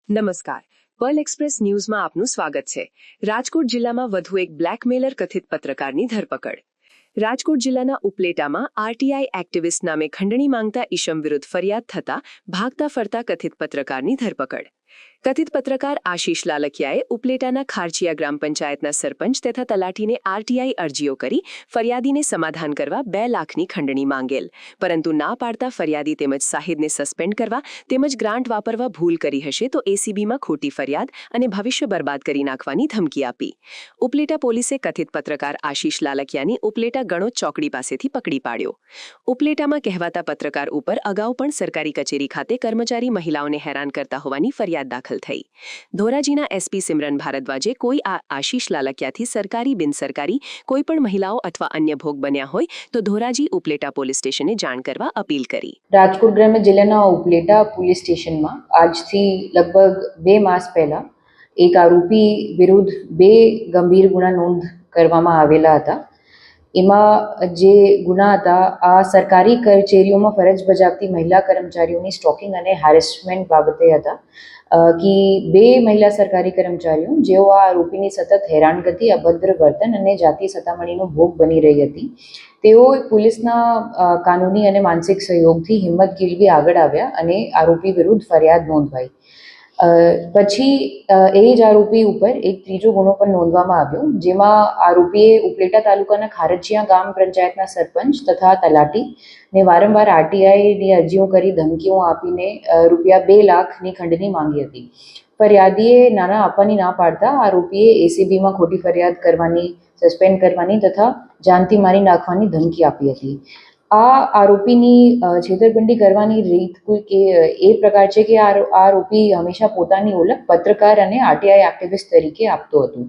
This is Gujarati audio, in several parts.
નમસ્કાર, પર્લ એક્સપ્રેસ ન્યૂઝમાં આપનું સ્વાગત છે। રાજકોટ જિલ્લામાં વધુ એક બ્લેકમેલર કથિત પત્રકારની ધરપકડ। રાજકોટ જિલ્લાના ઉપલેટામાં આરટીઆઈ એક્ટિવિસ્ટ નામે ખંડણી માંગતા ઈશમ વિરુદ્ધ ફરિયાદ થતા ભાગતા ફરતા કથિત પત્રકારની ધરપકડ। કથિત પત્રકાર આશીષ લાલકિયાએ ઉપલેટાના ખારચિયા ગ્રામ પંચાયતના સરપંચ તથા તલાટીને આરટીઆઈ અરજીઓ કરી ફરિયાદીને સમાધાન કરવા 2 લાખની ખંડણી માંગેલ, પરંતુ ના પાડતા ફરિયાદી તેમજ સાહિદને સસ્પેન્ડ કરવા તેમજ ગ્રાન્ટ વાપરવા ભૂલ કરી હશે તો એસીબીમાં ખોટી ફરિયાદ અને ભવિષ્ય બરબાદ કરી નાખવાની ધમકી આપી। ઉપલેટા પોલીસે કથિત પત્રકાર આશીષ લાલકિયાની ઉપલેટા ગણોદ ચોકડી પાસેથી પકડી પાડ્યો। ઉપલેટામાં કહેવાતા પત્રકાર ઉપર અગાઉ પણ સરકારી કચેરી ખાતે કર્મચારી મહિલાઓને હેરાન કરતા હોવાની ફરિયાદ દાખલ થઈ। ધોરાજીના એસપી સિમરન ભારદ્વાજે કોઈ આશીષ લાલકિયાથી સરકારી બિનસરકારી કોઈ પણ મહિલાઓ અથવા અન્ય ભોગ બન્યા હોય તો ધોરાજી ઉપલેટા પોલીસ સ્ટેશને જાણ કરવા અપીલ કરી। રાજકોટ ગ્રામ્ય જિલ્લાના ઉપલેટા પોલીસ સ્ટેશનમાં આજથી લગભગ 2 માસ પહેલા એક આરોપી વિરુદ્ધ 2 ગંભીર ગુના નોંધ કરવામાં આવેલા હતા। એમાં જે ગુના હતા આ સરકારી કચેરીઓમાં ફરજ બજાવતી મહિલા કર્મચારીઓની સ્ટોકિંગ અને હેરેસમેન્ટ બાબતે હતા કે 2 મહિલા સરકારી કર્મચારીઓ જેઓ આ આરોપીની સતત હેરાનગતિ, અભદ્ર વર્તન અને જાતીય સતામણીનો ભોગ બની રહી હતી, તેઓ પોલીસના કાનૂની અને માનસિક સહયોગથી હિંમત કેળવી આગળ આવ્યા અને આરોપી વિરુદ્ધ ફરિયાદ નોંધવાઈ। પછી એ જ આરોપી ઉપર એક ત્રીજો ગુનો પણ નોંધવામાં આવ્યો, જેમાં આરોપીએ ઉપલેટા તાલુકાના ખારચિયા ગામ પંચાયતના સરપંચ તથા તલાટીને વારંવાર આરટીઆઈની અરજીઓ કરી ધમકીઓ આપીને રૂપિયા 2 લાખની ખંડણી માંગી હતી। ફરિયાદીએ નાણાં આપવાની ના પાડતા આરોપીએ એસીબીમાં ખોટી ફરિયાદ કરવાની, સસ્પેન્ડ કરવાની તથા જાનથી મારી નાખવાની ધમકી આપી હતી। આ આરોપીની છેતરપિંડી કરવાની રીત એ પ્રકાર છે કે આ આરોપી હંમેશા પોતાની ઓળખ પત્રકાર અને આરટીઆઈ એક્ટિવિસ્ટ તરીકે આપતો હતો।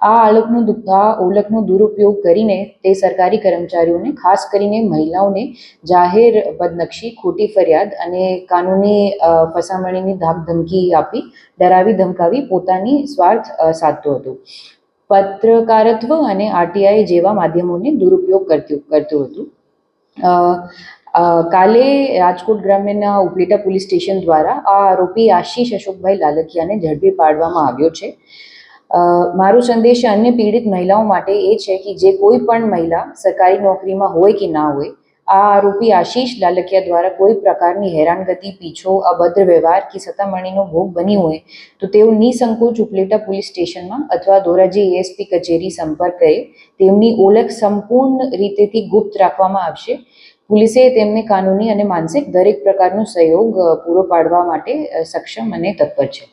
આ ઓળખનો દુરુપયોગ કરીને તે સરકારી કર્મચારીઓને, ખાસ કરીને મહિલાઓને જાહેર બદનક્ષી, ખોટી ફરિયાદ અને કાનૂની ફસામણીની ધમકી આપી ડરાવી ધમકાવી પોતાની સ્વાર્થ સાધતો હતો। પત્રકારત્વ અને આરટીઆઈ જેવા માધ્યમોને દુરુપયોગ કરતું હતું। કાલે રાજકોટ ગ્રામ્યના ઉપલેટા પોલીસ સ્ટેશન દ્વારા આ આરોપી આશીષ અશોકભાઈ લાલકિયાને ઝડપી પાડવામાં આવ્યો છે। મારો સંદેશ અન્ય પીડિત મહિલાઓ માટે એ છે કે જે કોઈ પણ મહિલા સરકારી નોકરીમાં હોય કે ના હોય, આ આરોપી આશીષ લાલકિયા દ્વારા કોઈ પ્રકારની હેરાનગતિ, પીછો, અભદ્ર વ્યવહાર કે સતામણીનો ભોગ બની હોય તો તેઓ નિસંકોચ ઉપલેટા પોલીસ સ્ટેશનમાં અથવા ધોરાજી એએસપી કચેરી સંપર્ક કરે। તેમની ઓળખ સંપૂર્ણ રીતેથી ગુપ્ત રાખવામાં આવશે। પોલીસે તેમને કાનૂની અને માનસિક દરેક પ્રકારનો સહયોગ પૂરો પાડવા માટે સક્ષમ અને તત્પર છે।